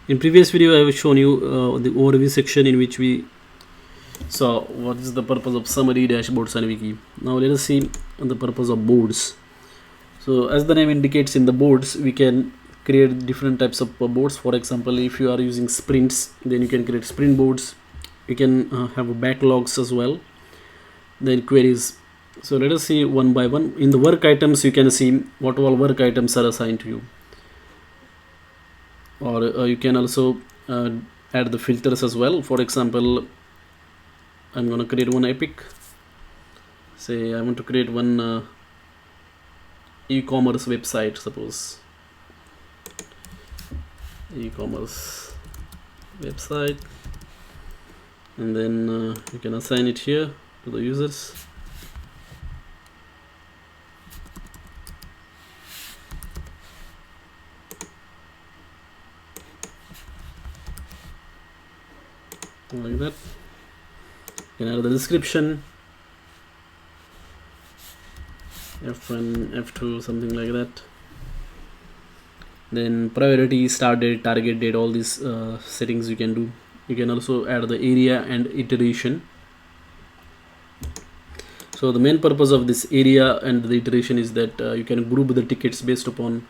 In previous video, I have shown you the overview section in which we saw what is the purpose of summary, dashboards, and wiki. Now let us see the purpose of boards. So as the name indicates, in the boards we can create different types of boards. For example, if you are using sprints, then you can create sprint boards. You can have backlogs as well, then queries. So let us see one by one. In the work items, you can see what all work items are assigned to you, or you can also add the filters as well. For example, I'm going to create one epic. Say I want to create one e-commerce website, suppose e-commerce website, and then you can assign it here to the users. Like that. You can add the description, F1, F2, something like that. Then priority, start date, target date, all these settings you can do. You can also add the area and iteration. So the main purpose of this area and the iteration is that you can group the tickets based upon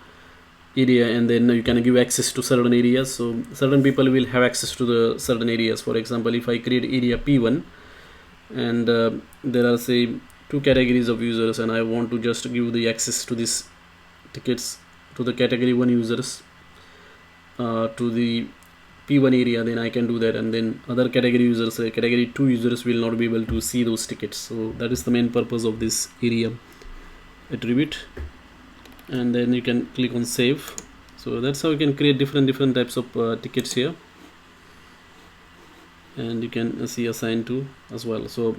area, and then you can give access to certain areas. So certain people will have access to the certain areas. For example, if I create area P1 and there are say 2 categories of users, and I want to just give the access to these tickets to the category 1 users to the P1 area, then I can do that, and then other category users, category 2 users will not be able to see those tickets. So that is the main purpose of this area attribute. And then you can click on save. So that's how you can create different types of tickets here, and you can see assign to as well. So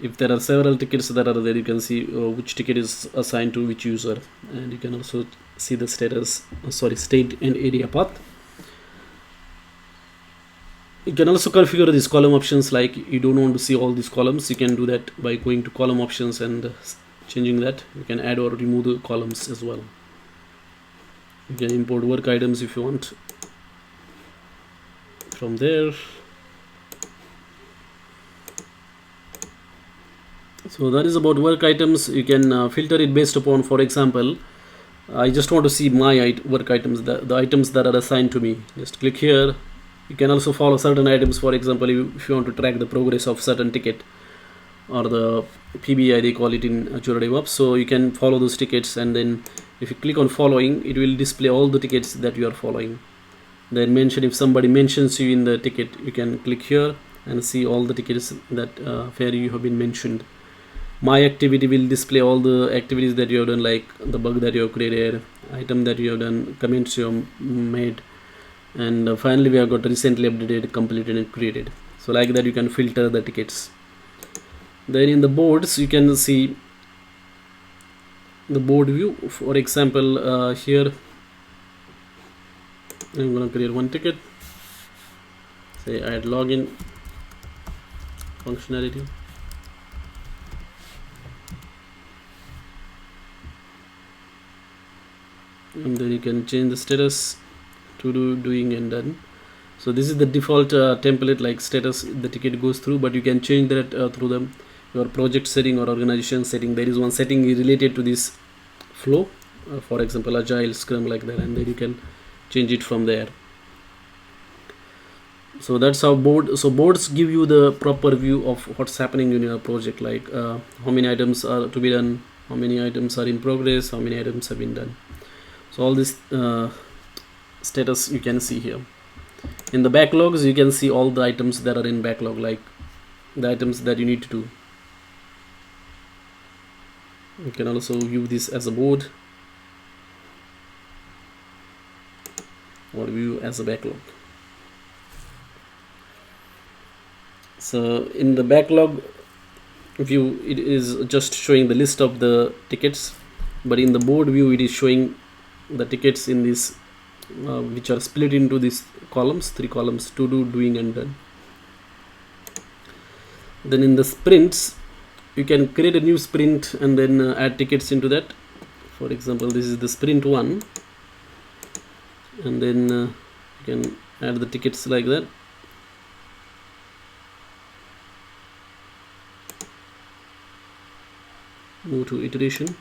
if there are several tickets that are there, you can see which ticket is assigned to which user, and you can also see the status, state and area path. You can also configure these column options, like you don't want to see all these columns. You can do that by going to column options and changing that. You can add or remove the columns as well. You can import work items if you want from there. So that is about work items. You can filter it based upon, for example, I just want to see my work items, the items that are assigned to me. Just click here. You can also follow certain items. For example, if you want to track the progress of certain ticket, or the PBI they call it in Azure DevOps. So you can follow those tickets, and then if you click on following, it will display all the tickets that you are following. Then mention, if somebody mentions you in the ticket, you can click here and see all the tickets that where you have been mentioned. My activity will display all the activities that you have done, like the bug that you have created, item that you have done, comments you have made, and finally we have got recently updated, completed, and created. So like that you can filter the tickets. Then in the boards, you can see the board view. For example, here I'm going to create one ticket, say add login functionality, and then you can change the status to doing and done. So this is the default template, like status the ticket goes through, but you can change that through your project setting or organization setting. There is one setting related to this flow, for example agile, scrum, like that, and then you can change it from there. So that's how boards give you the proper view of what's happening in your project, like how many items are to be done, how many items are in progress, how many items have been done. So all this status you can see here. In the backlogs, you can see all the items that are in backlog, like the items that you need to do. You can also view this as a board or view as a backlog. So in the backlog view, it is just showing the list of the tickets, but in the board view, it is showing the tickets in this which are split into these columns, 3 columns: to do, doing, and done. Then in the sprints, you can create a new sprint and then add tickets into that. For example, this is the sprint 1, and then you can add the tickets like that. Move to iteration.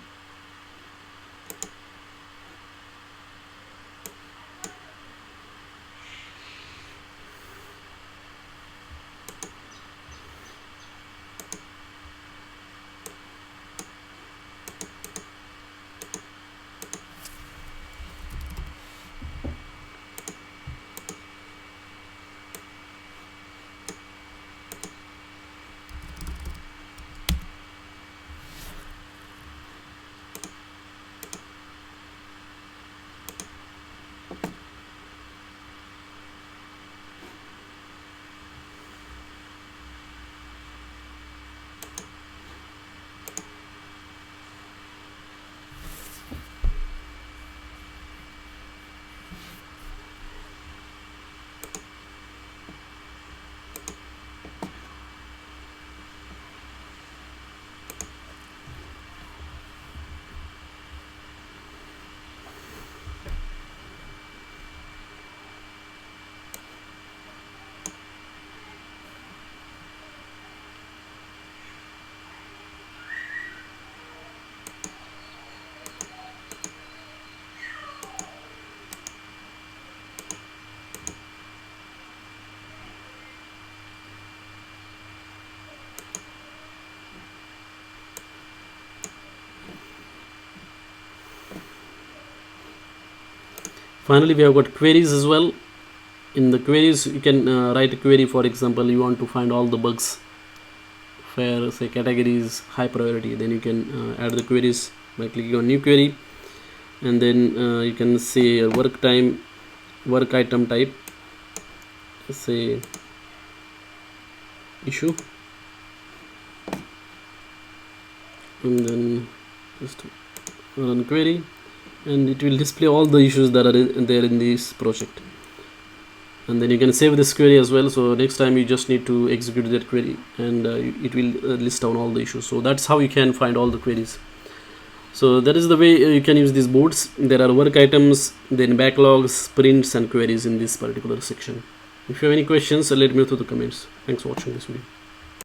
Finally, we have got queries as well. In the queries, you can write a query. For example, you want to find all the bugs where say categories high priority, then you can add the queries by clicking on new query, and then you can say work time, work item type, say issue, and then just run query, and it will display all the issues that are there in this project. And then you can save this query as well, so next time you just need to execute that query, and it will list down all the issues. So that's how you can find all the queries. So that is the way you can use these boards. There are work items, then backlogs, sprints, and queries in this particular section. If you have any questions, let me know through the comments. Thanks for watching this video.